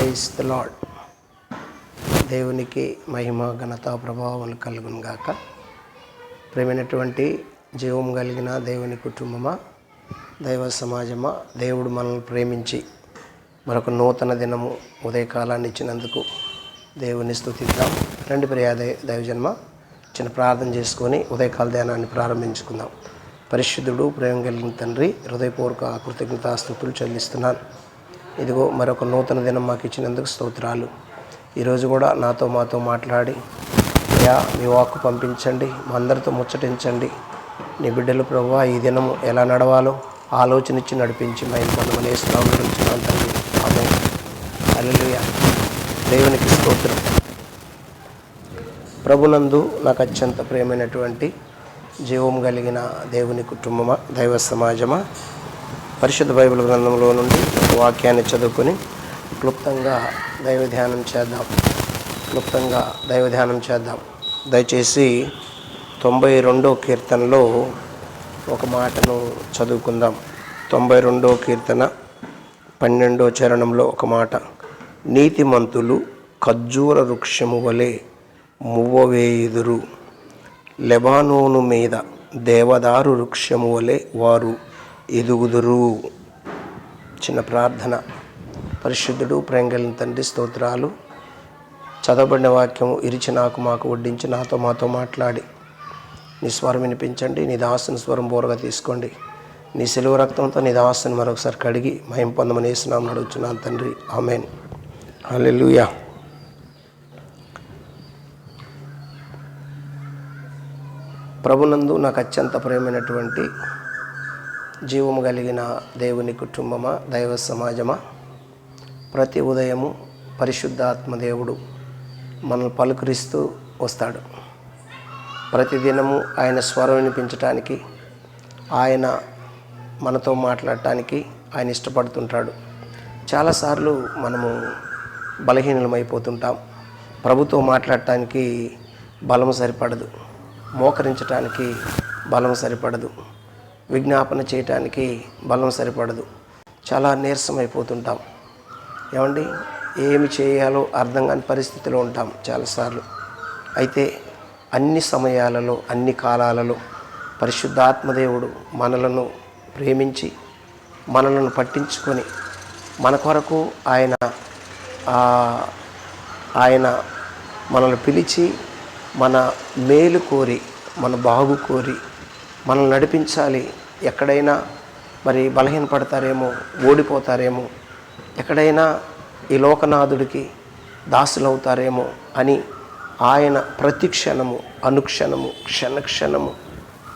Praise the lord. దేవునికి మహిమ ఘనత ప్రభావాలు కలుగును గాక. ప్రేమైనటువంటి జీవం కలిగిన దేవుని కుటుంబమా, దైవ సమాజమా, దేవుడు మనల్ని ప్రేమించి మరొక నూతన దినము ఉదయకాలాన్ని ఇచ్చినందుకు దేవుని స్తుతిద్దాం. రండి ప్రియా దైవజన్మ, చిన్న ప్రార్థన చేసుకొని ఉదయకాల ధ్యానాన్ని ప్రారంభించుకుందాం. పరిశుద్ధుడు, ప్రేమ కలిగిన తండ్రి, హృదయపూర్వక కృతజ్ఞతాస్తుతులు చెల్లిస్తున్నాను. ఇదిగో మరొక నూతన దినం మాకు ఇచ్చినందుకు స్తోత్రాలు. ఈరోజు కూడా మాతో మాట్లాడి అయ్యా మీ వాక్కు పంపించండి, మా అందరితో ముచ్చటించండి. నీ బిడ్డలు ప్రభువా ఈ దినము ఎలా నడవాలో ఆలోచన ఇచ్చి నడిపించి మేము కొంతమంది నడుచున్నాను తండ్రి. ఆమేన్. హల్లెలూయా. దేవునికి స్తోత్రం. ప్రభునందు నాకు అత్యంత ప్రియమైనటువంటి జీవం కలిగిన దేవుని కుటుంబమా, దైవ సమాజమా, పరిశుద్ధ బైబిల్ గ్రంథంలో నుండి వాక్యాన్ని చదువుకొని క్లుప్తంగా దైవ ధ్యానం చేద్దాం. దయచేసి 92వ కీర్తనలో ఒక మాటను చదువుకుందాం. 92వ కీర్తన 12వ చరణంలో ఒక మాట, నీతిమంతులు ఖర్జూర వృక్షము వలె మువ్వవేయుదురు, లెబానోను మీద దేవదారు వృక్షము వలె వారు ఎదుగుదురు. చిన్న ప్రార్థన. పరిశుద్ధుడు, ప్రేంగలిన తండ్రి, స్తోత్రాలు. చదవబడిన వాక్యము ఇరిచి మాకు వడ్డించి మాతో మాట్లాడి నీ స్వరం వినిపించండి. నీ దాసుని స్వరం బోరగా తీసుకోండి. నీ సెలవు రక్తంతో నీ దాసుని మరొకసారి కడిగి మహిమ పొందమని యేసునామమున అడుగుచున్నాను తండ్రి. ఆమేన్. హల్లెలూయా. ప్రభునందు నాకు అత్యంత ప్రియమైనటువంటి జీవము కలిగిన దేవుని కుటుంబమా, దైవ సమాజమా, ప్రతి ఉదయము పరిశుద్ధాత్మ దేవుడు మనల్ని పలుకరిస్తూ వస్తాడు. ప్రతిదినము ఆయన స్వరం వినిపించటానికి, ఆయన మనతో మాట్లాడటానికి ఆయన ఇష్టపడుతుంటాడు. చాలాసార్లు మనము బలహీనమైపోతుంటాం. ప్రభుతో మాట్లాడటానికి బలం సరిపడదు, మోకరించటానికి బలం సరిపడదు, విజ్ఞాపన చేయటానికి బలం సరిపడదు. చాలా నీరసమైపోతుంటాం. ఏమండి, ఏమి చేయాలో అర్థం కాని పరిస్థితిలో ఉంటాం చాలాసార్లు. అయితే అన్ని సమయాలలో, అన్ని కాలాలలో పరిశుద్ధాత్మదేవుడు మనలను ప్రేమించి మనలను పట్టించుకొని మన కొరకు ఆయన మనల్ని పిలిచి మన మేలు కోరి, మన బాగు కోరి మనల్ని నడిపించాలి. ఎక్కడైనా మరి బలహీనపడతారేమో, ఓడిపోతారేమో, ఎక్కడైనా ఈ లోకనాథుడికి దాసులవుతారేమో అని ఆయన ప్రతి క్షణము, అనుక్షణము, క్షణక్షణము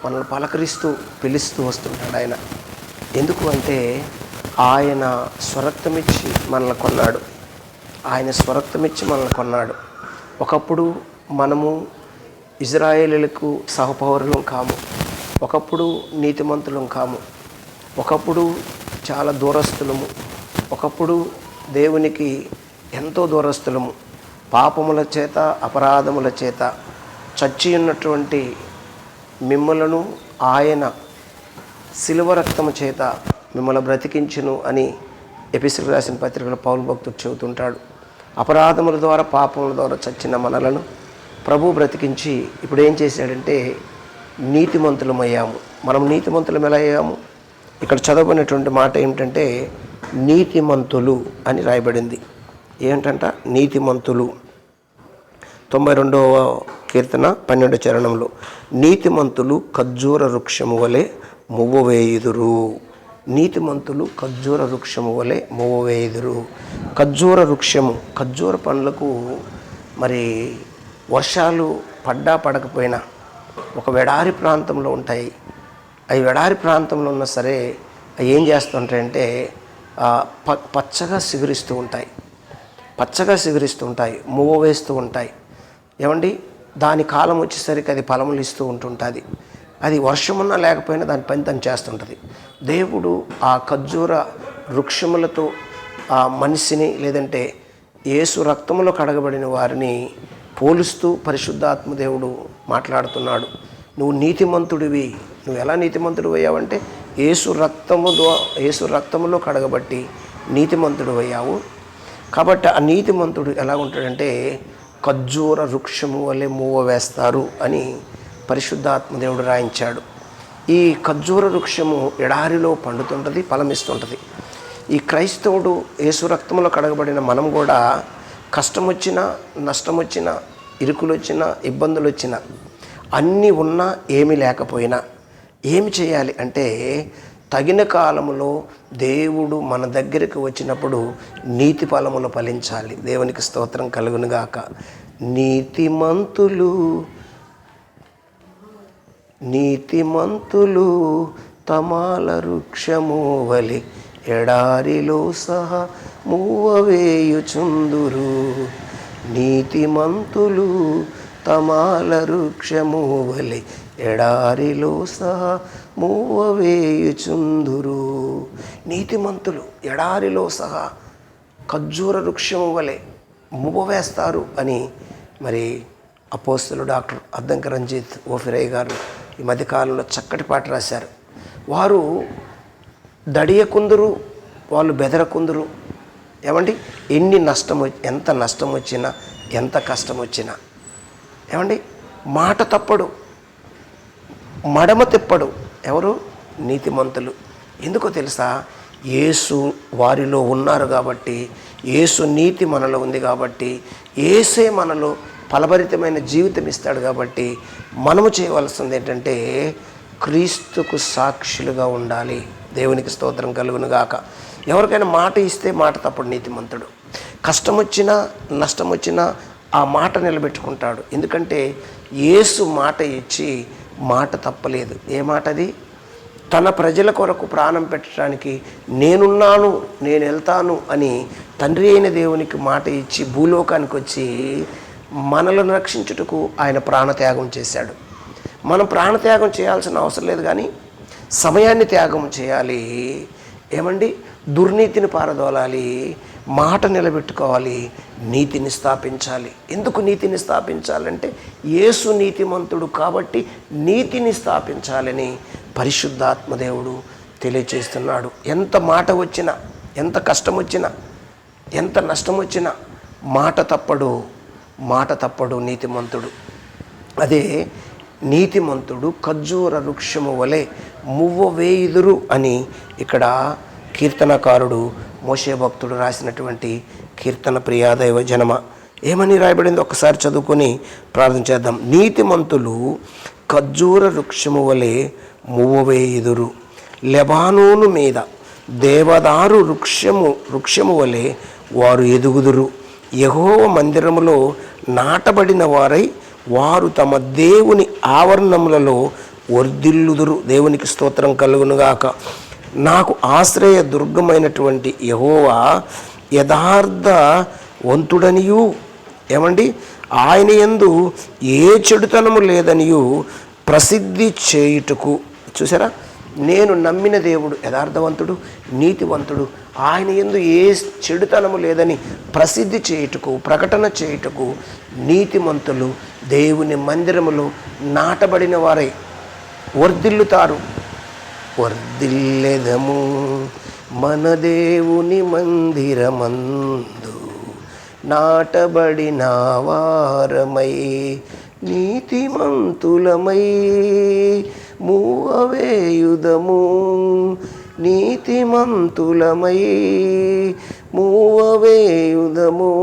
మనల్ని పలకరిస్తూ పిలుస్తూ వస్తుంటాడు. ఆయన ఎందుకు అంటే ఆయన స్వరక్తమిచ్చి మనల్ని కొన్నాడు. ఆయన స్వరక్తమిచ్చి మనల్ని కొన్నాడు. ఒకప్పుడు మనము ఇజ్రాయేలీలకు సహపౌరులం కాము, ఒకప్పుడు నీతిమంతులం కాము, ఒకప్పుడు చాలా దూరస్తులము, ఒకప్పుడు దేవునికి ఎంతో దూరస్తులము. పాపముల చేత, అపరాధముల చేత చచ్చి ఉన్నటువంటి మిమ్మలను ఆయన శిలువ రక్తము చేత మిమ్మల్ని బ్రతికించును అని ఎఫెసీయులకు రాసిన పత్రికలో పౌలు భక్తుడు చెబుతుంటాడు. అపరాధముల ద్వారా, పాపముల ద్వారా చచ్చిన మనలను ప్రభు బ్రతికించి ఇప్పుడు ఏం చేశాడంటే నీతిమంతులమయ్యాము. మనం నీతిమంతులం ఎలా అయ్యాము? ఇక్కడ చదవబడినటువంటి మాట ఏమిటంటే నీతిమంతులు అని రాయబడింది. ఏంటంట? నీతిమంతులు. 92వ కీర్తన 12వ చరణంలో, నీతిమంతులు ఖర్జూర వృక్షము వలె మువ్వవేయుదురు. నీతిమంతులు ఖర్జూర వృక్షము వలె మువ్వవేయుదురు. ఖర్జూర వృక్షము, ఖర్జూర పండ్లకు మరి వర్షాలు పడ్డా పడకపోయినా ఒక వెడారి ప్రాంతంలో ఉంటాయి. అవి వెడారి ప్రాంతంలో ఉన్నా సరే అవి ఏం చేస్తుంటాయంటే పచ్చగా సిగురిస్తూ ఉంటాయి, మువ్వ వేస్తూ ఉంటాయి. ఏమండి, దాని కాలం వచ్చేసరికి అది ఫలములు ఇస్తూ ఉంటుంటుంది. అది వర్షమున్నా లేకపోయినా దాని పని తను చేస్తుంటుంది. దేవుడు ఆ ఖర్జూర వృక్షములతో ఆ మనిషిని, లేదంటే యేసు రక్తములో కడగబడిన వారిని పోలుస్తూ పరిశుద్ధాత్మదేవుడు మాట్లాడుతున్నాడు. నువ్వు నీతిమంతుడివి. నువ్వు ఎలా నీతిమంతుడు అయ్యావంటే యేసు రక్తములో కడగబట్టి నీతిమంతుడు అయ్యావు. కాబట్టి ఆ నీతిమంతుడు ఎలా ఉంటాడంటే ఖర్జూర వృక్షము వలె మూవ వేస్తారు అని పరిశుద్ధాత్మ దేవుడు రాయించాడు. ఈ ఖర్జూర వృక్షము ఎడారిలో పండుతుంటుంది, ఫలమిస్తుంటుంది. ఈ క్రైస్తవుడు యేసు రక్తంలో కడగబడిన మనం కూడా కష్టం వచ్చినా, నష్టం వచ్చినా, ఇరుకులు వచ్చినా, ఇబ్బందులు వచ్చినా, అన్నీ ఉన్నా ఏమీ లేకపోయినా ఏమి చేయాలి అంటే తగిన కాలములో దేవుడు మన దగ్గరికి వచ్చినప్పుడు నీతి ఫలములు ఫలించాలి. దేవునికి స్తోత్రం కలుగునుగాక. నీతిమంతులు తమాల వృక్షము వలె ఎడారిలో సహా మూవ వేయుచుందురు. నీతిమంతులు తమాల వృక్షము వలె ఎడారిలో సహా మూవ వేయుచుందురు. నీతిమంతులు ఎడారిలో సహా ఖర్జూర వృక్షము వలె మూవ వేస్తారు అని మరి అపోస్తలుడు డాక్టర్ అద్దంకి రంజిత్ ఓఫిరయ్య గారు ఈ మధ్యకాలంలో చక్కటి పాట రాశారు. వారు దడియకుందురు, వాళ్ళు బెదరకుందురు. ఏమండి, ఎంత నష్టం వచ్చినా, ఎంత కష్టం వచ్చినా, ఏమండి, మాట తప్పడు, మడమ తిప్పడు. ఎవరు? నీతిమంతులు. ఎందుకో తెలుసా? యేసు వారిలో ఉన్నారు కాబట్టి, యేసు నీతి మనలో ఉంది కాబట్టి, యేసే మనలో ఫలభరితమైన జీవితం ఇస్తాడు కాబట్టి మనము చేయవలసింది ఏంటంటే క్రీస్తుకు సాక్షులుగా ఉండాలి. దేవునికి స్తోత్రం కలుగునుగాక. ఎవరికైనా మాట ఇస్తే మాట తప్పడు నీతిమంతుడు. కష్టం వచ్చినా, నష్టం వచ్చినా ఆ మాట నిలబెట్టుకుంటాడు. ఎందుకంటే యేసు మాట ఇచ్చి మాట తప్పలేదు. ఏ మాట అది? తన ప్రజల కొరకు ప్రాణం పెట్టడానికి నేనున్నాను, నేను వెళ్తాను అని తండ్రి అయిన దేవునికి మాట ఇచ్చి భూలోకానికి వచ్చి మనలను రక్షించుటకు ఆయన ప్రాణత్యాగం చేశాడు. మనం ప్రాణత్యాగం చేయాల్సిన అవసరం లేదు, కానీ సమయాన్ని త్యాగం చేయాలి. ఏమండి, దుర్నీతిని పారదోలాలి, మాట నిలబెట్టుకోవాలి, నీతిని స్థాపించాలి. ఎందుకు నీతిని స్థాపించాలంటే యేసు నీతిమంతుడు కాబట్టి నీతిని స్థాపించాలని పరిశుద్ధాత్మదేవుడు తెలియచేస్తున్నాడు. ఎంత మాట వచ్చినా, ఎంత కష్టం వచ్చినా, ఎంత నష్టం వచ్చినా మాట తప్పడు నీతిమంతుడు. అదే నీతిమంతుడు ఖర్జూర వృక్షము వలె మువ్వ వేయుదురు అని ఇక్కడ కీర్తనకారుడు మోషే భక్తుడు రాసినటువంటి కీర్తన. ప్రియాదైవ జనమ, ఏమని రాయబడింది ఒకసారి చదువుకొని ప్రార్థన చేద్దాం. నీతిమంతులు ఖర్జూర వృక్షము వలె మువ్వ వేయుదురు, లెబానోను మీద దేవదారు వృక్షము వలె వారు ఎదుగుదురు. యెహోవా మందిరములో నాటబడిన వారై వారు తమ దేవుని ఆవరణములలో వర్ధిల్లుదురు. దేవునికి స్తోత్రం కలుగునుగాక. నాకు ఆశ్రయ దుర్గమైనటువంటి యెహోవా యథార్థవంతుడనియు, ఏమండి, ఆయన యందు ఏ చెడుతనము లేదనియు ప్రసిద్ధి చేయుటకు. చూసారా, నేను నమ్మిన దేవుడు యథార్థవంతుడు, నీతివంతుడు, ఆయన యందు ఏ చెడుతనము లేదని ప్రసిద్ధి చేయుటకు, ప్రకటన చేయుటకు నీతిమంతులు దేవుని మందిరములో నాటబడిన వారై వర్ధిల్లుతారు. వర్ధిల్లెదము మన దేవుని మందిరమందు నాటబడిన వారమై నీతిమంతులమై మూవవేయుదము. నీతిమంతులమై మూవవేయుదము.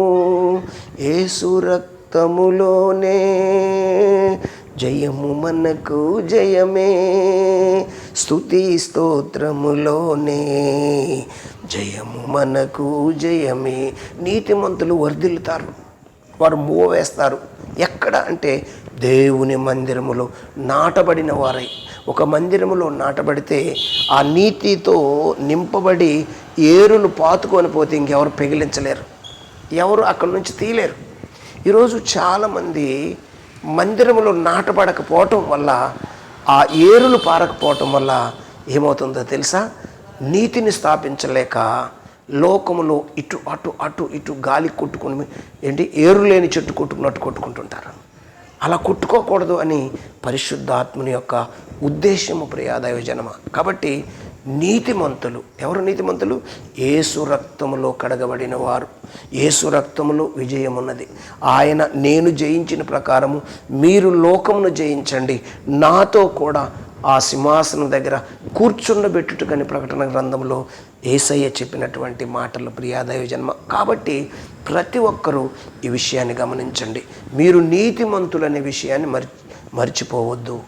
యేసు రక్తములోనే జయము మనకు జయమే, స్తుతి స్తోత్రములోనే జయము మనకు జయమే. నీతిమంతులు వర్ధిల్లుతారు, వారు మూవ వేస్తారు. ఎక్కడ అంటే దేవుని మందిరములో నాటబడిన వారై. ఒక మందిరములో నాటబడితే ఆ నీతితో నింపబడి ఏరులు పాతుకొని పోతే ఇంకెవరు పెగిలించలేరు, ఎవరు అక్కడి నుంచి తీయలేరు. ఈరోజు చాలామంది మందిరములో నాటబడకపోవటం వల్ల, ఆ ఏరులు పారకపోవటం వల్ల ఏమవుతుందో తెలుసా? నీతిని స్థాపించలేక లోకములో ఇటు అటు అటు ఇటు గాలి కొట్టుకుని ఏరు లేని చెట్టు కొట్టుకున్నట్టు కొట్టుకుంటుంటారు. అలా కొట్టుకోకూడదు అని పరిశుద్ధాత్మని యొక్క ఉద్దేశము ప్రియాదైవ జనమ. కాబట్టి నీతిమంతులు. ఎవరు నీతిమంతులు? యేసు రక్తములో కడగబడిన వారు. యేసు రక్తములో విజయమున్నది. ఆయన నేను జయించిన ప్రకారము మీరు లోకమును జయించండి, నాతో కూడా ఆ సింహాసనం దగ్గర కూర్చుండబెట్టుటకని ప్రకటన గ్రంథంలో యేసయ్య చెప్పినటువంటి మాటలు ప్రియాదైవ జన్మ. కాబట్టి ప్రతి ఒక్కరూ ఈ విషయాన్ని గమనించండి. మీరు నీతిమంతులనే విషయాన్ని మర్చిపోవద్దు.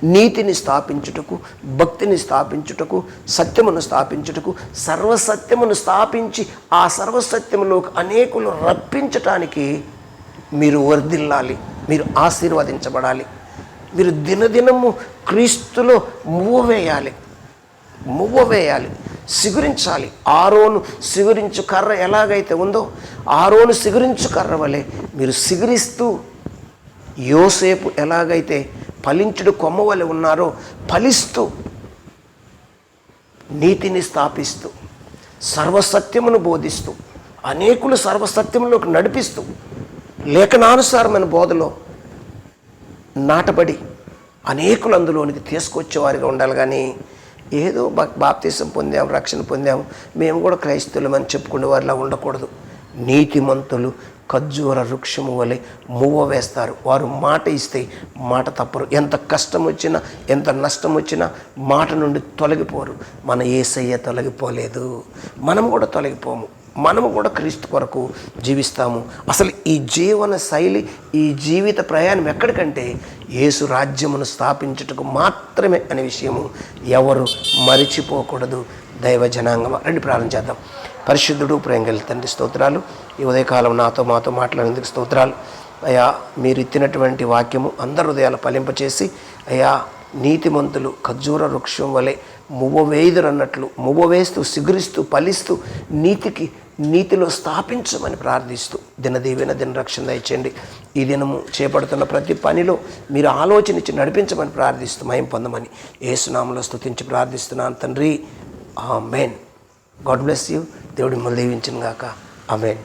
నీతిని స్థాపించుటకు, భక్తిని స్థాపించుటకు, సత్యమును స్థాపించుటకు, సర్వసత్యమును స్థాపించి ఆ సర్వసత్యములోకి అనేకులు రప్పించటానికి మీరు వర్ధిల్లాలి, మీరు ఆశీర్వదించబడాలి. మీరు దినదినము క్రీస్తులో మువ్వ వేయాలి, సిగురించాలి. ఆరోను సిగురించు కర్ర ఎలాగైతే ఉందో, ఆరోను సిగురించు కర్ర వలె మీరు సిగురిస్తూ, యోసేపు ఎలాగైతే ఫలించుడు కొమ్మ వలె ఉన్నారో ఫలిస్తూ, నీతిని స్థాపిస్తూ, సర్వసత్యమును బోధిస్తూ, అనేకులు సర్వసత్యములోకి నడిపిస్తూ, లేఖనానుసారమైన బోధలో నాటబడి అనేకులు అందులోనికి తీసుకొచ్చేవారిగా ఉండాలి. కానీ ఏదో బాప్తీసం పొందాము, రక్షణ పొందాము, మేము కూడా క్రైస్తవులమని చెప్పుకునే వారిలా ఉండకూడదు. నీతిమంతులు ఖర్జూర వృక్షము వలె మువ్వ వేస్తారు. వారు మాట ఇస్తే మాట తప్పరు. ఎంత కష్టం వచ్చినా, ఎంత నష్టం వచ్చినా మాట నుండి తొలగిపోరు. మన యేసయ్య తొలగిపోలేదు, మనం కూడా తొలగిపోము. మనము కూడా క్రీస్తు కొరకు జీవిస్తాము. అసలు ఈ జీవన శైలి, ఈ జీవిత ప్రయాణం ఎక్కడికంటే యేసు రాజ్యమును స్థాపించుటకు మాత్రమే అనే విషయము ఎవరు మరిచిపోకూడదు. దైవ జనాంగమా, రండి ప్రార్థన చేద్దాం. పరిశుద్ధుడు, ప్రేమ గల తండ్రి, స్తోత్రాలు. ఈ ఉదయకాలం మాతో మాట్లాడేందుకు స్తోత్రాలు. అయ్యా, మీరు ఇచ్చినటువంటి వాక్యము అందరి హృదయాలు ఫలింపచేసి, అయ్యా, నీతిమంతులు ఖర్జూర వృక్షం వలె మువ్వ వేయుదురన్నట్లు మువ్వ వేస్తూ, సిగురిస్తూ, ఫలిస్తూ, నీతిలో స్థాపించమని ప్రార్థిస్తూ దినదీవెన దినరక్షణ దయచేయండి. ఈ దినము చేపడుతున్న ప్రతి పనిలో మీరు ఆలోచనిచ్చి నడిపించమని ప్రార్థిస్తూ మహిమ పొందమని యేసునామములో స్తుతించి ప్రార్థిస్తున్నాను తండ్రి. ఆమేన్. God bless you. దేవుడి మిమ్మల్ని దీవించును గాక. ఆమేన్.